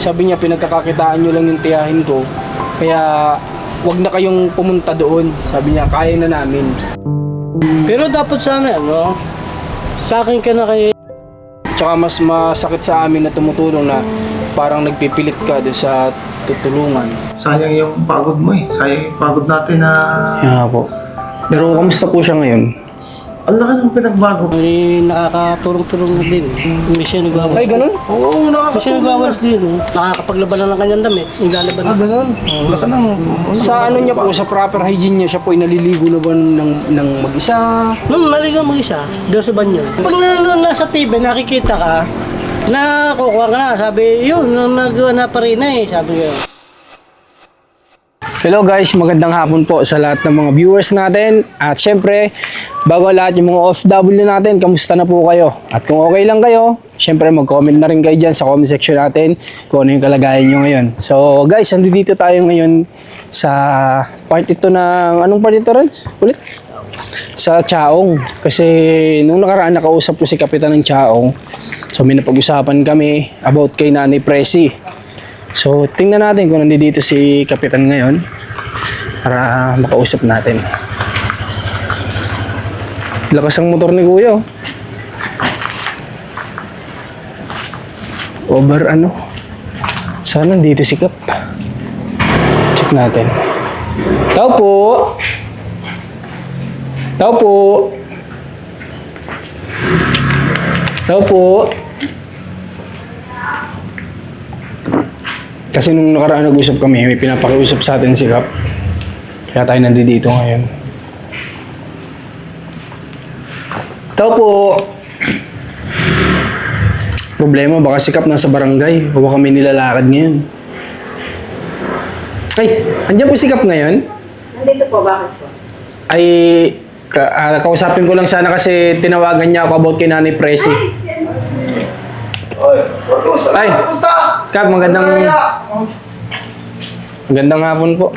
Sabi niya, pinagkakakitaan nyo lang yung tiyahin ko. Kaya, wag na kayong pumunta doon. Sabi niya, kaya na namin. Pero dapat sana, no? Sa akin ka na kayo. Tsaka mas masakit sa amin na tumutulong na parang nagpipilit ka doon sa tutulungan. Sayang yung pagod mo eh. Sayang yung pagod natin na... Kaya po. Pero kamusta po siya ngayon? Ang laki ng pinagbago. May nakakatulong-tulong na din. May siya nagwawas. Ay, ganun? Oo, May siya nagwawas din. Oh. Nakakapaglaban na ng kanyang damit. Naglalaban na. ganun. Wala ka nang... Sa ano niya po, sa proper hygiene niya, siya po ay naliligo na ba ng mag-isa? Nung naligaw mag-isa, doon sa banyo. Pag nasa TV, nakikita ka, nakukuha ka na. Sabi, yun, nagawa na pa rin na eh. Sabi ko. Hello guys, magandang hapon po sa lahat ng mga viewers natin. At syempre, bago lahat yung mga OFW natin, kamusta na po kayo? At kung okay lang kayo, syempre mag-comment na rin kayo dyan sa comment section natin kung ano yung kalagayan nyo ngayon. So guys, nandito tayo ngayon sa part ito ng... Anong part ito rin? Ulit? Sa Chaong. Kasi nung nakaraan nakausap ko si Kapitan ng Chaong. So may napag-usapan kami about kay Nanay Presi. So, tingnan natin kung nandito si Kapitan ngayon para makausap natin. Lakas ang motor ni Kuya. Over ano? Sana nandito si Kap. Check natin. Tao po! Tao po! Tao po! Kasi nung nakaraan nag-usap kami, may pinapakiusap sa atin si Kap. Kaya tayo nandito ngayon. Tao po! Problema, baka si Kap nasa barangay. Huwag kami nilalakad ngayon. Ay, andyan po si Kap ngayon? Nandito po, bakit po? Ay, kausapin ko lang sana kasi tinawagan niya ako about kay Nanay Presi. Oy, Marcos, Ay. kamusta? Kap, magandang hapon po.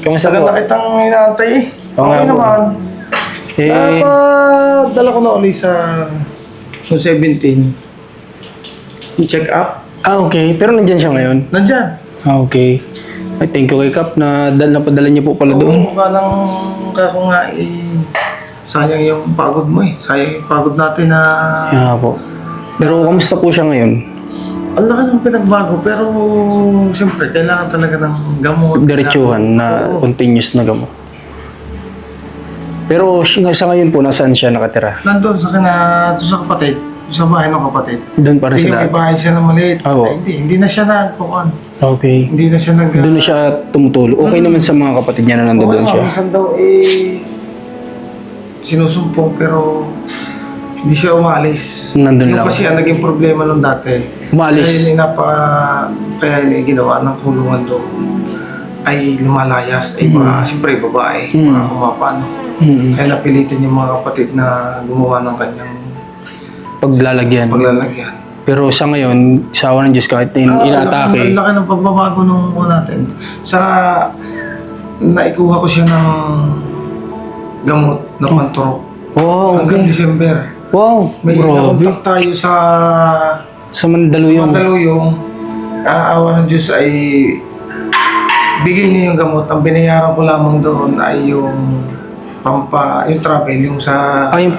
Kamusta po? Tagal na kitang inaantay eh. Oo nga Okay po. naman. Eh, Dala ko na ulit sa 17. Check up. okay. Pero nandyan siya ngayon? Nandyan. Okay. Ay, thank you kay Kap na napadala niyo po pala doon. Oo, kalang kako nga eh. Sayang yung pagod mo eh. Sayang yung pagod natin na... Kaya po. Pero kamusta po siya ngayon? Ang laki ng pinagbago pero siyempre kailangan talaga ng gamot. Diretsuhan na Oo. continuous na gamot. Pero sa ngayon po, nasaan siya nakatira? Nandun sa sa kapatid. Sa bahay ng kapatid. Doon para Hindi sila? may bahay siya na maliit. Oo. Ay, hindi na siya nagpukan. Okay. Hindi na siya Doon na siya tumutulong. Okay naman sa mga kapatid niya na nandoon siya? Minsan daw sinusumpong pero hindi siya umalis. Nandun Yung lang. kasi ang naging problema nung dati. Umalis? Kaya ginawa ng kulungan doon ay lumalayas. Ay siyempre babae. Baka kumapano. Kaya napilitan yung mga kapatid na gumawa ng kanyang Paglalagyan. paglalagyan. Pero sa ngayon, sa awa ng Diyos, kahit inaatake, Ang laki ng pagbabago nung natin. Naikuha ko siya ng gamot na panturok. wow, Hanggang okay. December. Wow, May grabe. nakontak tayo sa Mandaluyong. Mandaluyong. Awa ng Diyos ay bigay niya yung gamot. Ang binayaran ko lamang doon ay yung yung travel, yung sa Yung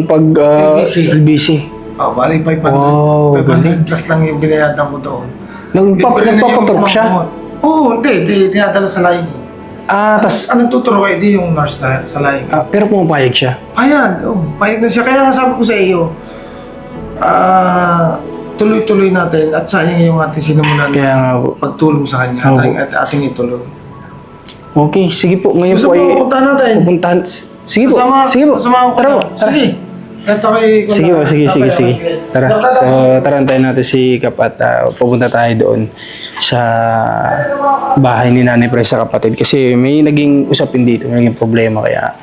pag LBC. LBC. bali 500. Wow, 500 plus lang yung binayaran ko doon. Libre na yung Nagpapaturok siya? gamot. Oo, hindi dinadala sa laing. Tas, Anong tuturo di yung nurse na sa laing? pero pumapayag siya. Payag, payag na siya. Kaya nga sabi ko sa iyo, tuloy-tuloy natin at sayang yung ating sinimulan Kaya nga po. pagtulong sa kanya Oo. at ating ituloy. Okay, sige po. Ngayon Gusto po ay mo pupuntahan natin? pupuntahan. Sige po. Sige po. Kasama ko. Tara po. Tara. Sige. Sige po, sige. Tara. So, tarantayin natin si Kap at pupunta tayo doon sa bahay ni Nanay Presi sa kapatid. Kasi may naging usapin dito, may naging problema kaya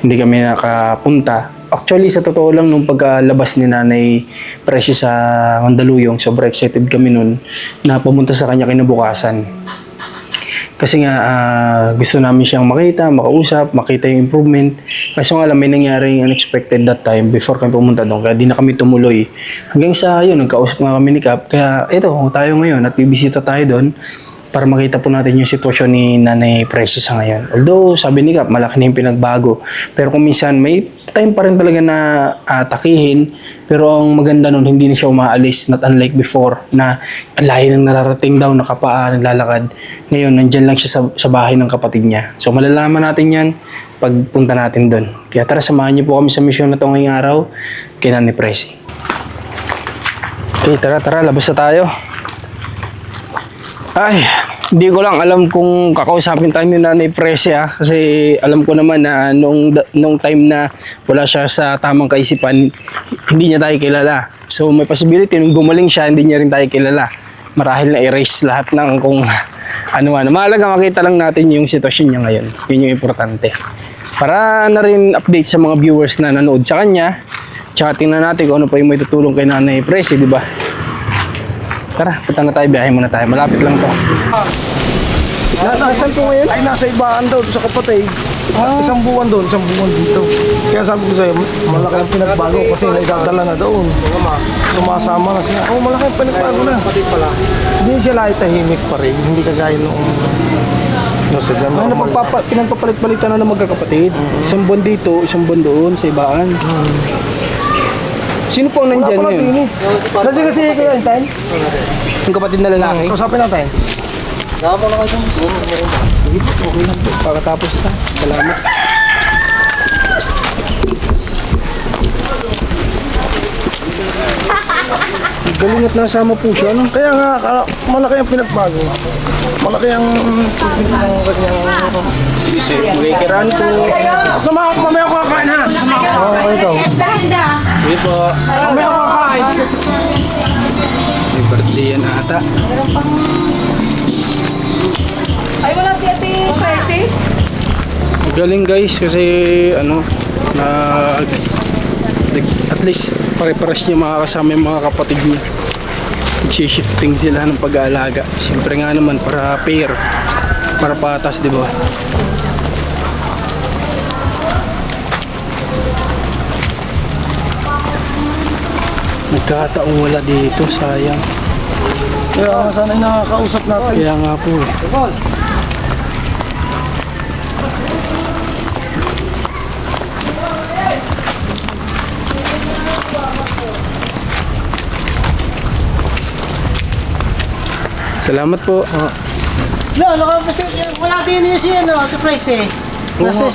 hindi kami nakapunta. Actually, sa totoo lang, nung pagkalabas ni Nanay Presi sa Mandaluyong, sobrang excited kami nun na pumunta sa kanya kinabukasan. Kasi nga gusto namin siyang makita, makausap, makita yung improvement. Kaso nga lang may nangyaring unexpected that time before kami pumunta doon. Kaya di na kami tumuloy. Hanggang sa yun, nagkausap nga kami ni Kap. Kaya ito, tayo ngayon at bibisita tayo doon para makita po natin yung sitwasyon ni Nanay Precious sa ngayon. Although, sabi ni Kap, malaki na yung pinagbago. Pero kung minsan, may time pa rin talaga na atakihin. Pero ang maganda nun, hindi na siya umaalis. Not unlike before, na ang layo nang nararating daw, nakapaa, naglalakad. Ngayon, nandyan lang siya sa bahay ng kapatid niya. So, malalaman natin yan pagpunta natin doon. Kaya tara, samahan niyo po kami sa misyon na itong ngayong araw kay Nanay Preci. Okay, tara, labas na tayo. Ay, hindi ko lang alam kung kakausapin tayo ni Nanay Preci kasi alam ko naman na nung time na wala siya sa tamang kaisipan, hindi niya tayo kilala. So may possibility nung gumaling siya, hindi niya rin tayo kilala. Marahil na erase lahat ng kung ano man. Mahalaga makita lang natin yung sitwasyon niya ngayon. Yun yung importante. Para na rin update sa mga viewers na nanood sa kanya. Tsaka tingnan natin kung ano pa yung may tutulong kay Nanay Preci, di ba? Tara, punta na tayo, biyahe muna tayo. Malapit lang to. Nasaan po ngayon? Ay, nasa ibaan daw sa kapatid. Isang buwan doon, isang buwan dito. Kaya sabi ko sa'yo, malaki ang pinagbago kasi naidadala na doon. Sumasama na siya. Oh, malaki ang pinagbago na. Hindi siya lahat tahimik pa rin. Hindi kagaya noong sa ganda. Ano, pinagpapalit-palitan na ng magkakapatid. Isang buwan dito, isang buwan doon, sa ibaan. Sino po ang nandyan ngayon? Kasi kayo yung time? Yung kapatid na lalaki? Kusapin natin. Sama na kayo. Sige po, okay lang po. Pagkatapos ito. Salamat. Galing at nasama po siya, no? Kaya nga, malaki ang pinagbago. Malaki ang tubig ng kanyang isip. Magkikiraan ko. Sama ako, mamaya ko kakain ha. Sama ako. Oo, ikaw. Sige po. Mamaya ko kakain. May birthday yan ata. Ay, wala si Ate Preci? Galing guys kasi ano na at least pare-pares niya makakasama yung mga kapatid niya. Nag-shifting sila ng pag-aalaga. Siyempre nga naman para pair, para patas, di ba? Nagkataong wala dito, sayang. Kaya nga sana'y nakakausap natin. Kaya nga po eh. Salamat po. No, kasi wala din yun siya, no, Ate Preci. Nasa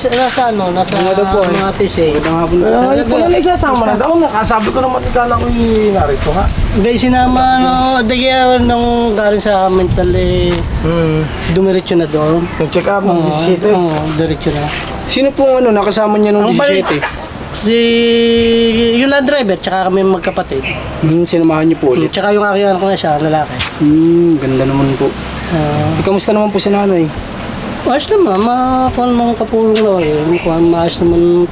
ano, nasa Ano daw po, mga tise. Magandang hapon po. Ay, kung ano isasama na daw, nakasabi ko naman ikala ko yung narito ha. Hindi sinama, no, dagyan nung galing sa mental dumiretso na doon. Nag-check up ng 17. Oo, diretso na. Sino po ano nakasama niya nung Ang balik, 17? si yung land driver, tsaka kami magkapatid. Sinamahan niyo po ulit. Tsaka yung aking anak na siya, lalaki. Ganda naman po. Kamusta naman po si nanay? Ayos naman, makuha naman kapulong na eh. Maayos naman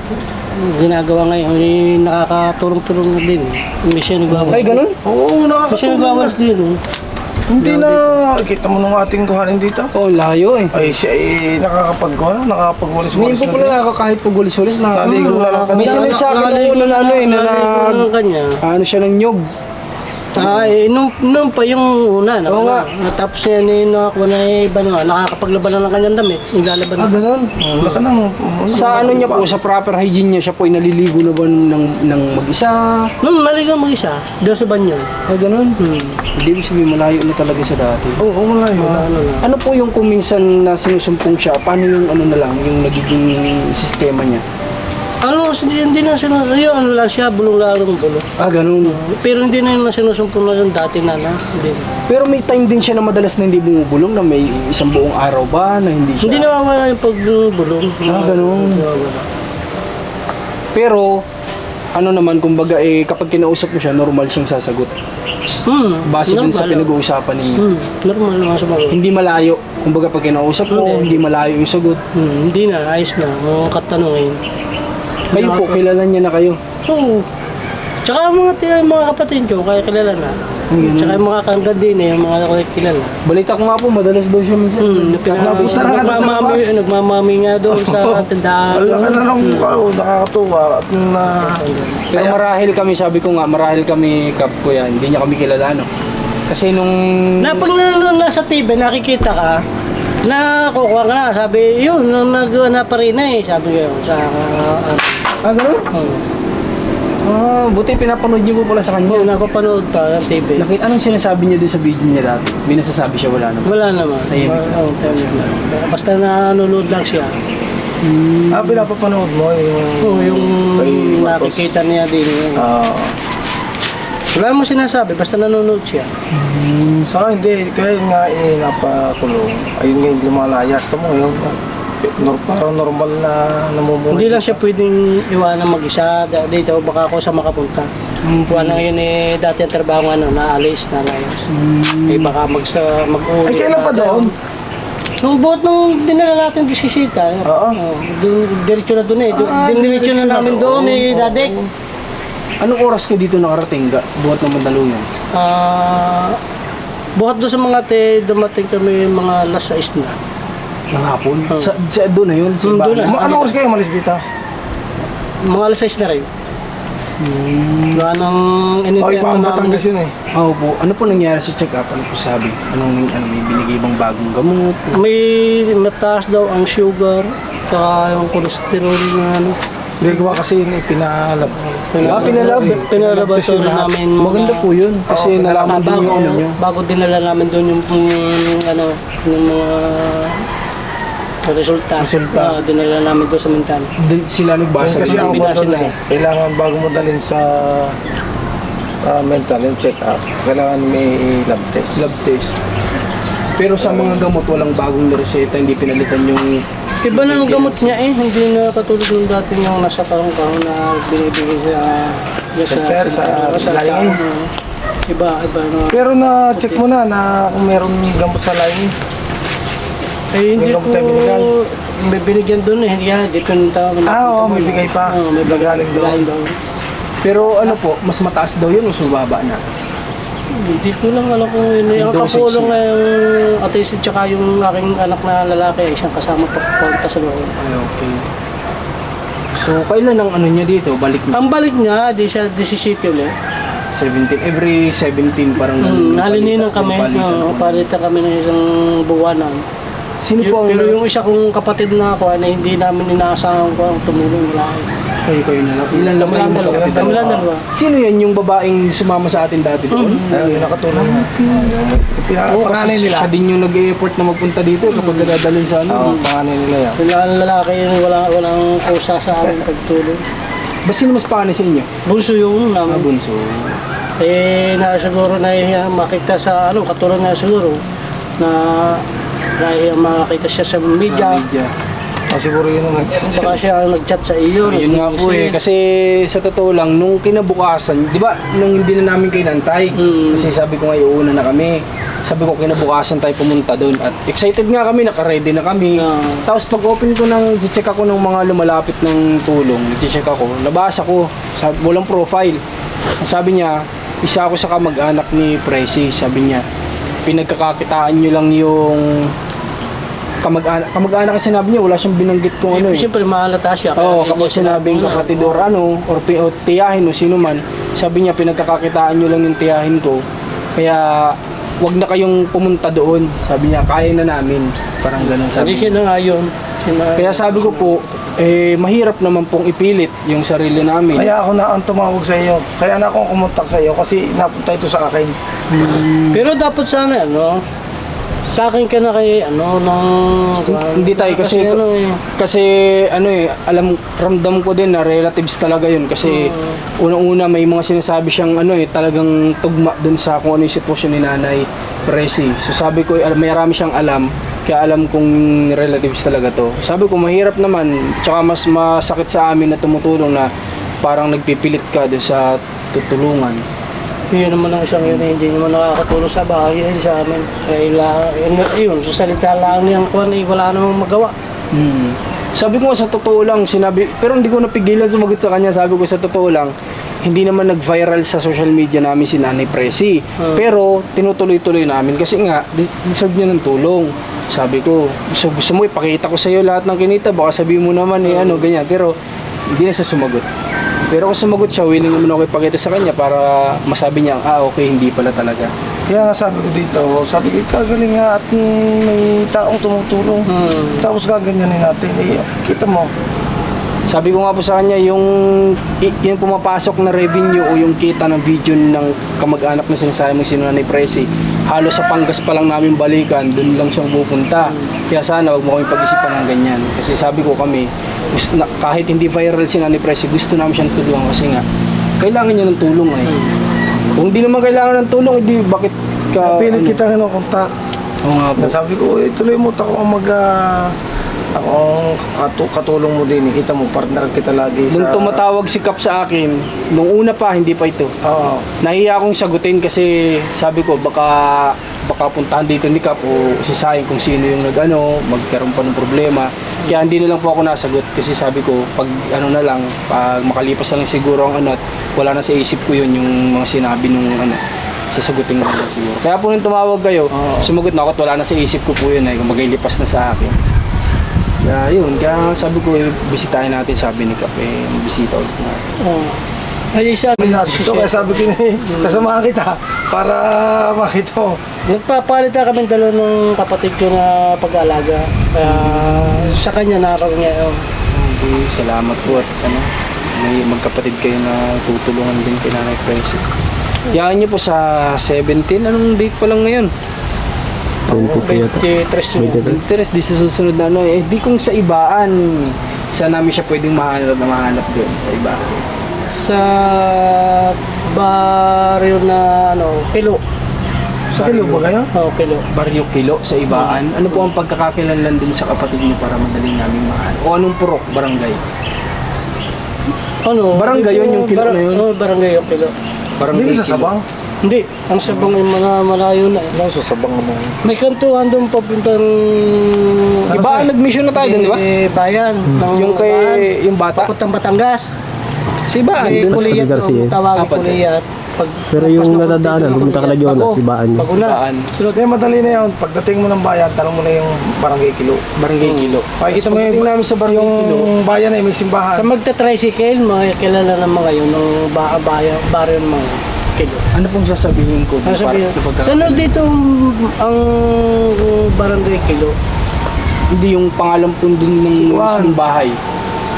ginagawa ngayon. Eh, nakakatulong-tulong na din. May siya nagwawas. Ay, ganun? Oo, May siya nagwawas din. Oh. Hindi na, kita mo nung ating kuhanin dito. Oh, layo eh. Ay, siya ay nakakapagkuhan, nakakapagwalis-walis Ngayon po pala ako kahit pagulis-ulis na Naligo na lang may kanina. sinil sa akin nung una na ano eh, na ng kanya. ano siya ng nyog. Ay, nung pa yung una. Oo nga. Tapos yan eh, nakakuha na iba na, nakakapaglaban na ng kanyang damit. Naglalaban na. Ganun. Wala ka nang... Sa ano niya po, sa proper hygiene niya, siya po inaliligo na ba ng mag-isa? Nung naligaw mo isa, doon sa banyo. Ay, ganun. Hindi mo sabihin malayo na talaga sa dati. Oo, wala yun. Ano po yung kung minsan na sinusumpong siya, paano yung ano na lang, yung nagiging sistema niya? Ano, hindi na sinusumpong, ano lang siya, bulong-larong bulo. Ganun. Pero hindi na yung sinusumpong na yung dati na. Hindi. Pero may time din siya na madalas na hindi bumubulong, na may isang buong araw ba na hindi siya? Hindi nawawala yung pagbulong. Ganun. Pero, ano naman, kumbaga kapag kinausap mo siya, normal siyang sasagot. Base dun sa pinag-uusapan ninyo. Normal naman sumagot. Hindi malayo. Kumbaga pag kinausap mo, hindi malayo yung sagot. Hindi na, ayos na. Mga katanungin. Kayo po, kilala niya na kayo. Oo. Tsaka mga kapatid ko, kaya kilala na. Tsaka yung mga kangga din yung mga kilala. Balita ko nga po, madalas daw siya minsan. Napunta na nga sa labas. Nagmamami nga doon sa tindahan. Wala ka na lang mukha, nakakatuwa. At na... Pero marahil kami, sabi ko nga, marahil kami, Kap ko yan, hindi niya kami kilala, no? Kasi nung... Pag nasa TV, nakikita ka, nakukuha ka na. Sabi, yun, nung nagawa pa rin na sabi ko, sa... gano'n? Buti pinapanood niyo po pala sa kanya. Yun, napapanood pa sa TV. Anong sinasabi niya din sa video niya dati? May nasasabi siya, wala naman. Wala naman. Tahimik lang. Tahimik lang. Basta nanonood lang siya. pinapapanood mo yung... Oo, yung Kay Matos. nakikita niya din. Wala mo sinasabi, basta nanonood siya. Saka hindi, kaya yun nga napakulong. Ayun nga yung lumalayas. Tama mo yun. Parang normal na namumuhay. Hindi lang siya pwedeng iwanan mag-isa dito, baka ako sa makapunta. Wala ngayon dati ang trabaho naalis, nalayas. Baka mag-uli. Ay, kailan pa doon? Nung buot nung dinala natin doon si Sita. Oo. Diretso na doon Diniretso na namin doon Dadek. Anong oras ka dito nakarating? Buhat ng Mandaluyong? Buhat doon sa mga dumating kami mga alas 6 na. Ng hapon? Doon na yun? Doon na. Anong oras kayo malis dito? Mga alas 6 na rin. Gawa nang Ay, inintento pang namin. Batangas yun eh. Oo po. Ano po nangyari sa check-up? Ano po sabi? May binigay bang bagong gamot? May mataas daw ang sugar, saka yung cholesterol na ano. Hindi ko kasi yun pinalab. Pinalaboratory namin. Maganda po yun. Kasi nalaman din yung ano nyo. Bago dinala namin doon yung yung mga resulta. Dinala namin doon sa Mintana. Sila nagbasa. Kasi ang Binasin kwento na. na kailangan bago mo dalhin sa mental yung check-up, kailangan may lab test. Lab test. Pero sa mga gamot, walang bagong reseta, hindi pinalitan yung... Iba na ang gamot niya hindi na katulad ng dati yung nasa kahong-kahong na binibigay Sa laing. Iba na. Pero na-check mo na kung meron gamot sa laing. Hindi May gamot tayo binigay. may binigyan doon hindi ko nang Oo, may bigay pa. Oo, may Galing doon. doon. Pero ano po, mas mataas daw yun, mas mababa na. Hindi ko lang alam kung yun. Ang dosage kapulong na yung atis at saka yung aking anak na lalaki, isang kasama papunta sa loob. Ay, okay. So, kailan ang ano niya dito? Balik na? Ang balik niya, di siya 17 ulit. 17. Every 17 parang... Nalininan kami, palitan kami ng isang buwanan. Sino po ang... Pero yung isa kong kapatid na ako na hindi namin inaasahan ko ang tumulong wala. Kayo na lang. Ilan lang Kami lang dalawa. Kami lang dalawa. Sino yan yung babaeng sumama sa atin dati doon? Ayun, yung nakatulong mo. Panganay nila. Siya din yung nag-e-effort na magpunta dito kapag nadadalhin sa ano. Oo, panganay nila yan. Sila ang lalaki yung walang kusa sa aming pagtulong. Ba sino mas paano sa inyo? Bunso yung namin. Bunso. Siguro na makita sa katulad na siguro na makita siya sa media. Siguro yun ang nag-check. Baka siya nag-chat sa iyo. Yun nga po kasi sa totoo lang, nung kinabukasan, di ba, nung hindi na namin kinantay, kasi sabi ko nga iuna na kami, sabi ko kinabukasan tayo pumunta doon at excited nga kami, naka-ready na kami. Tapos pag open ko check ako ng mga lumalapit ng tulong, check ako, nabasa ko, walang profile. Sabi niya, isa ako sa kamag-anak ni Presi, sabi niya, pinagkakakitaan nyo lang yung kamag-anak kasi sinabi niya, wala siyang binanggit kung ano eh. Siyempre mahalata siya. Oo, kapag sinabing kapatid or ano, or tiyahin o sino man, sabi niya, pinagkakakitaan nyo lang yung tiyahin ko. Kaya, wag na kayong pumunta doon. Sabi niya, kaya na namin. Parang ganun sabi Hindi siya na nga yun. Kaya sabi ko po, mahirap naman pong ipilit yung sarili namin. Kaya ako na ang tumawag sa iyo. Kaya na akong kumontak sa iyo kasi napunta ito sa akin. Pero dapat sana, sa akin ka na kay Hindi tayo kasi ramdam ko din na relatives talaga yun kasi unang-una may mga sinasabi siyang talagang tugma dun sa kung ano yung sitwasyon ni Nanay Presi. So sabi ko marami siyang alam kaya alam kong relatives talaga to. Sabi ko mahirap naman tsaka mas masakit sa amin na tumutulong na parang nagpipilit ka dun sa tutulungan. Yun naman ang isang hindi naman nakakatulong sa bahay sa amin. Yun, sa salita lang niyang wala namang magawa. Sabi ko sa totoo lang, pero hindi ko napigilan sumagot sa kanya. Sabi ko sa totoo lang, hindi naman nag-viral sa social media namin si Nanay Presi. Pero tinutuloy-tuloy namin kasi nga deserve niya ng tulong. Sabi ko, gusto mo ipakita ko sa iyo lahat ng kinita, baka sabihin mo naman ano ganyan. Pero hindi na siya sumagot. Pero kung sumagot siya, willing naman ako ipakita sa kanya para masabi niya, okay, hindi pala talaga. Kaya nga sabi ko dito, sabi ko, kagaling nga at may taong tumutulong. Tapos gaganyanin natin. Kita mo, Sabi ko nga po sa kanya, yung pumapasok na revenue o yung kita ng video ng kamag-anak na sinasabi mo si Nanay Presi, halos sa Pangas pa lang namin balikan, dun lang siyang pupunta. Kaya sana wag mo kami pag-isipan ng ganyan. Kasi sabi ko kami, kahit hindi viral si Nanay Presi, gusto namin siyang tulungan kasi nga, kailangan niya ng tulong eh. Kung hindi naman kailangan ng tulong, edi bakit ka... pilit kita kinukontak. Oo nga po. Sabi ko, tuloy mo ako ang katulong mo din. Kita mo, partner kita lagi sa... Nung tumatawag si Kap sa akin, nung una pa, hindi pa ito. Oo. Nahiya akong sagutin kasi sabi ko baka puntahan dito ni Kap o sisayin kung sino yung magkaroon pa ng problema. Kaya hindi na lang po ako nasagot kasi sabi ko pag pag makalipas na lang siguro ang wala na sa isip ko yun yung mga sinabi nung sasagutin ko na siguro. Kaya po nung tumawag kayo, sumagot na ako at wala na sa isip ko po yun kung maglilipas na sa akin. Kaya yun, kaya sabi ko bisitahin natin, sabi ni Kap bisita ulit natin. Ay, sabi Ito, kaya sabi ko sasamahan kita para makita mo. nagpapalit na kami dalawa ng kapatid ko na pag-aalaga. Kaya sa kanya nakaroon niya yun. Okay, salamat po at may magkapatid kayo na tutulungan din kay Nanay Presi. Yan niyo po sa 17, anong date pa lang ngayon? 23 na. Interest, di sa susunod na di kung sa ibaan, saan namin siya pwedeng mahanap doon sa ibaan? Sa baryo na Kilo. Sa kilo ba kayo? Oo, Kilo. Baryo Kilo sa ibaan. Ano po ang pagkakakilanlan din sa kapatid niyo para madaling namin mahanap? O anong purok, barangay? Barangay yun, yung Kilo na yun? Oo, barangay yung Kilo. Barangay Hindi sa Kilo. Sabang? Hindi, ang sabang yung mga malayo na. Ano sa Sabang naman? May kantuhan doon papuntang... Ibaan, nag-mission na tayo doon, di ba? Bayan. Yung kay, yung bata? Papuntang Batangas. Si Ibaan, May doon. kuliyat doon, tawagin Apat. kuliyat. Pero yung nadadaanan, pumunta ka na yun, si Baan yun. Paguna. Ibaan, Kaya madali na yun. Pagdating mo ng bayan, tanong mo na yung barangay Kilo. Barangay Kilo. Pakikita mo Pagdating namin sa barangay Kilo. yung bayan ay may simbahan. Sa magta-tricycle, kilala ng mga yun, ng baryo ng mga Kilo. Ano pong sasabihin ko? Ano sabihin? Para- Saan dito ang barangay Kilo? Hindi yung pangalan po dun ng mismong bahay.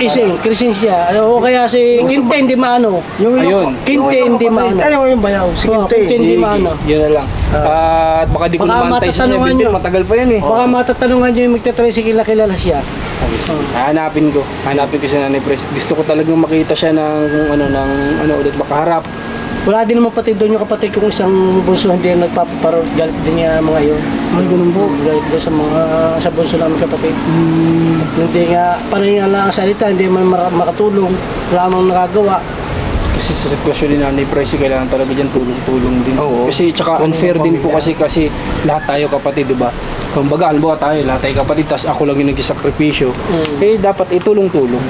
Ising, Crescencia. O kaya si Quinte, hindi maano. Ayun. Quinte, hindi maano. Ay, yung bayaw. Sige, Oo, Quinte, hindi maano. Yun na lang. At baka di ko Baka namantay sa matatanungan 17, nyo. matagal pa yun Baka matatanungan nyo yung magta-tricycle na kilala siya. Hanapin ko si Nanay Pres. Gusto ko talagang makita siya ng ulit makaharap. Wala din naman pati doon yung kapatid kong isang bunso hindi nagpapaparod. Galit din niya mga yun. Ay, ganun po. Galit doon sa bunso namin kapatid. Hindi nga, panay nga lang ang salita, hindi man makatulong. Wala mang nakagawa. Kasi sa sitwasyon ni Nanay Pres, kailangan talaga dyan tulong-tulong din. Oo. Kasi tsaka unfair din po kasi lahat tayo kapatid, di ba? Kumbaga, halimbawa tayo, lahat tayo kapatid, tapos ako lang yung nagsisakripisyo. Dapat itulong-tulong.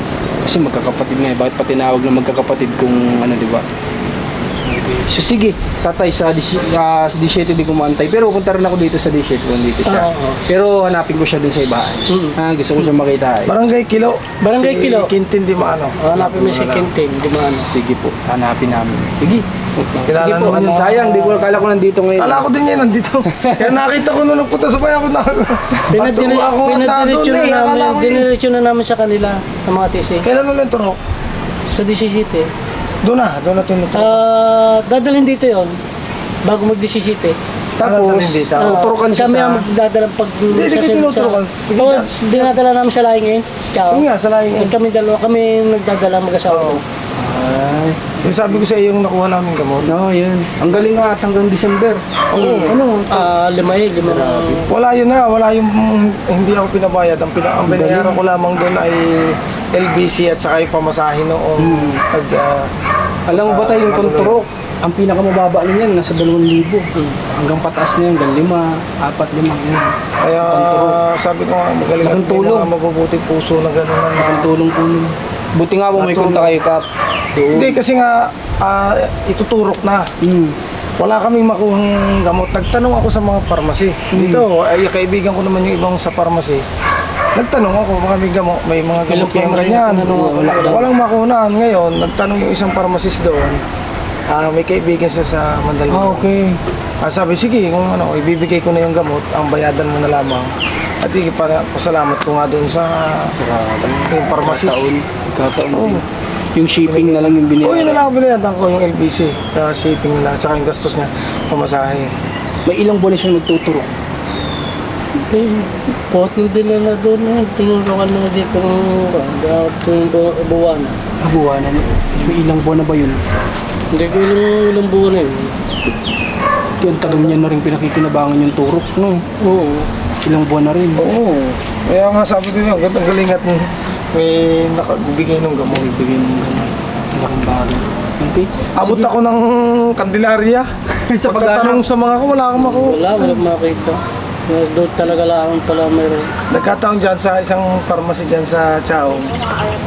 Kasi magkakapatid nga, bakit pa tinawag na magkakapatid kung di ba? So sige, tatay, sa 17 di ko maantay. Pero punta rin ako dito sa 17 kung dito siya. Oo. Pero hanapin ko siya dun sa ibaan. Gusto ko siya makita. Barangay Kilo. Barangay Si Kilo. Quintin di maano. Hanapin mo si Quinte, hindi maano. Sige po, hanapin namin. Sige. Kilala Sige po, naman yung- sayang, di ko akala ko nandito ngayon. Kala ko din yan nandito. Kaya nakita ko nung nagpunta sa bayan ko na. Pinadiretso na Akala ko namin, diniretso na namin sa kanila, sa mga TC. Kailan ulit turo? Sa 17. Doon na tinuturo. Dadalhin dito yon bago mag-17. Tapos, dito. tuturukan siya Kami sa... ang magdadala pag Hindi ka tinuturukan. Oo, dinadala namin sa laing Ciao. Yun nga, sa laing eh. Kami dalawa, kami nagdadala mag-asawa. Yung sabi ko sa iyo yung nakuha namin gamot. No, yun. Ang galing nga at hanggang December. Ano? Lima na. Wala yun na, wala yung hindi ako pinabayad. Ang binayaran ko lamang doon ay LBC at saka yung pamasahin noong Alam mo ba tayo yung konturok? Ang pinakamababa na niyan, nasa 2,000. Hanggang pataas na yun, hanggang 5, 4, 5. Yun. kaya sabi ko nga magaling Laking at may tulong. mga mabubuting puso na gano'n Ang tulong-tulong. Buti nga po may konta kayo, Kap. Doon. Hindi kasi nga ituturok na. Mm. Wala kaming makuhang gamot. Nagtanong ako sa mga pharmacy. Dito, ay kaibigan ko naman yung ibang sa pharmacy. Nagtanong ako, baka may mga gamot yung ganyan. Walang makunan. Ngayon, nagtanong yung isang pharmacist doon. May kaibigan siya sa Mandaluyong. Okay. Sabi, sige, kung ibibigay ko na yung gamot, ang bayadan mo na lamang. At pasalamat ko nga doon sa yung pharmacist. Kataon. Oo. Yung shipping na lang yung Oo, yun binili. na lang ang binayadan ko, yung LBC. Shipping nila, tsaka yung gastos niya, pamasahe. May ilang buwan na siyang nagtuturo. Potong din na doon. Tinulungan naman dito ng buwan. Buwanan. May ilang buwan na ba yun? Hindi ko ilang buwan na yun. Yung tagal niya na rin pinakikinabangan yung turok, no? Oo. Ilang buwan na rin. Oo. Kaya nga sabi ko yun, gandang galing at may nakabigay ng gamot. Bigay ng malaking bagay. Okay? Abot ako ng Candelaria. Sa Pagkatanong sa mga ko, wala akong makuha. Wala makita. Doon talaga lang pala mayroon. Nagkataon dyan sa isang pharmacy dyan sa Chao.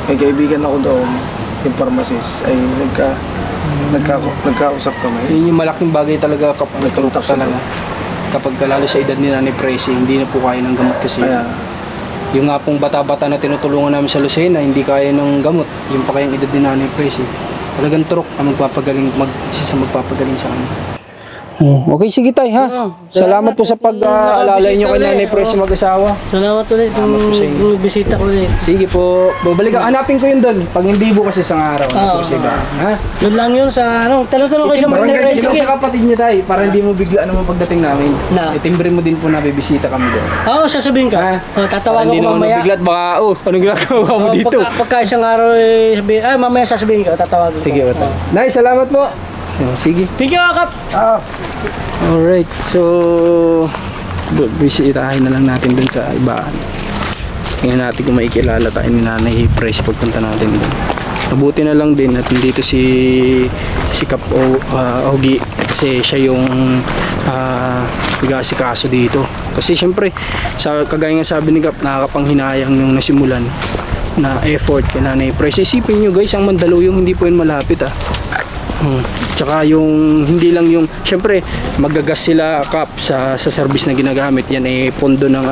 May kaibigan ako doon, yung pharmacist. Ay nagkausap kami. Yun yung malaking bagay talaga kapag Nagkontak siya talaga. Kapag lalo sa edad ni Nanay Presi, hindi na po kaya ng gamot kasi. Kaya, Yung nga pong bata-bata na tinutulungan namin sa Lucena, hindi kaya ng gamot. Yung pa kayang edad ni Nanay Presi. Talagang turok ang magpapagaling sa kanya. Okay, sige tay ha. Salamat po sa pag-alalay nyo kay Nanay Presi mag-asawa. Salamat ulit yung bisita ko ulit. Sige po, babalik hanapin ko yun doon. Pag hindi bukas isang araw. Oo. Ha? Doon lang yun sa tanong-tanong kayo sa Barangay Monterrey. Ikaw sa kapatid niya tay, para hindi mo bigla naman pagdating namin. Na. Itimbre mo din po na bibisita kami doon. Oo, sasabihin ka. Ha? Tatawagan Hindi ko naman mamaya. bigla at baka, anong ginagawa mo dito? Pagka isang araw, sabihin, mamaya sasabihin ka, tatawagan ko. Sige, wata. Nay, salamat po. Sige. Thank you, Kap. Alright, so bisitahin na lang natin dun sa ibaan. Tingnan natin kung maikilala tayo ni Nanay Presi pagpunta natin dun. Mabuti na lang din at nandito si Kap Ogi kasi siya yung nag-aasikaso dito. Kasi syempre, kagaya nga sabi ni Kap, nakakapanghinayang yung nasimulan na effort kay Nanay Presi. Isipin nyo guys, ang Mandaluyong hindi po yun malapit Tsaka yung hindi lang yung syempre magagas sila Kap sa service na ginagamit yan pondo ng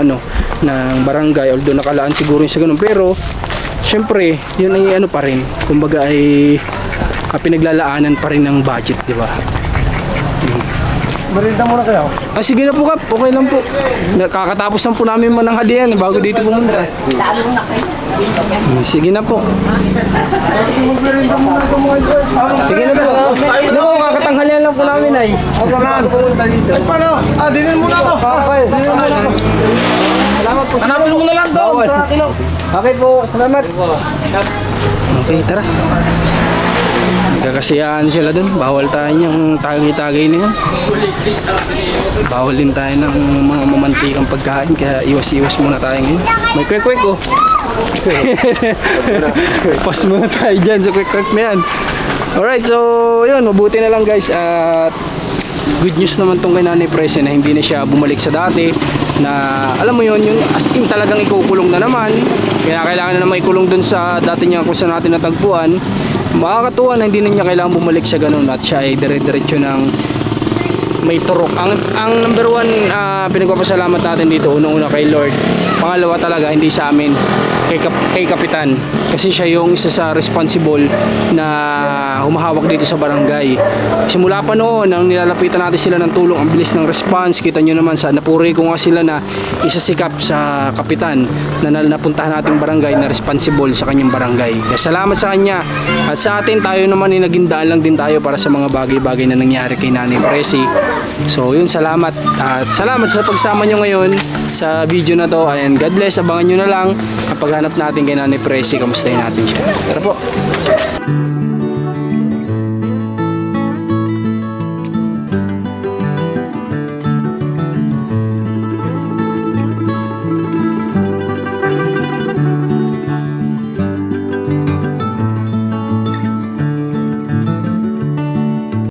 ng barangay, although nakalaan siguro yung sa ganun, pero syempre yun ay pa rin, kumbaga ay pinaglalaanan pa rin ng budget, di ba? merinda muna kayo. Sige na po Kap, okay lang po. Nakakatapos lang po namin mananghalian bago dito pumunta. Sige na po. Merinda muna ito mga ito. Sige na po. Ano, kakatanghalian lang po namin ay. Ay, paano? Dinin muna ako. Dinin muna ako. Salamat po. Hanapin mo na lang doon Bawal. sa kilo. Okay po, salamat. Okay, tara. Nagkakasiyaan sila dun. Bawal tayo yung tagay-tagay na yan. Bawal din tayo ng mga mamantikang pagkain, kaya iwas-iwas muna tayo ngayon. May kwek-kwek oh. Pause muna tayo dyan sa kwek-kwek na yan. Alright, so yun, mabuti na lang guys. At good news naman tong kay Nanay Presi na hindi na siya bumalik sa dati na alam mo yun, yung as in talagang ikukulong na naman, kaya kailangan na naman ikulong dun sa dati niya kung saan natin natagpuan. Makakatuwa na hindi na niya kailangan bumalik sa ganun at siya ay dire-diretso ng may turok. Ang number one pinagpapasalamat natin dito, unang-una kay Lord, pangalawa talaga hindi sa amin, kay Kapitan, kasi siya yung isa sa responsible na humahawak dito sa barangay. Simula pa noon nang nilalapitan natin sila ng tulong, ang bilis ng response. Kita nyo naman, napuri ko nga sila na isa si Kap sa Kapitan na napuntahan nating barangay na responsible sa kanyang barangay. Kaya salamat sa kanya. At sa atin, tayo naman ay naging daan lang din tayo para sa mga bagay-bagay na nangyari kay Nanay Presi. So yun, salamat. At salamat sa pagsama nyo ngayon sa video na to. And God bless, abangan nyo na lang ang paghanap natin kay Nanay Presi. Kamustahin natin siya. Tara po.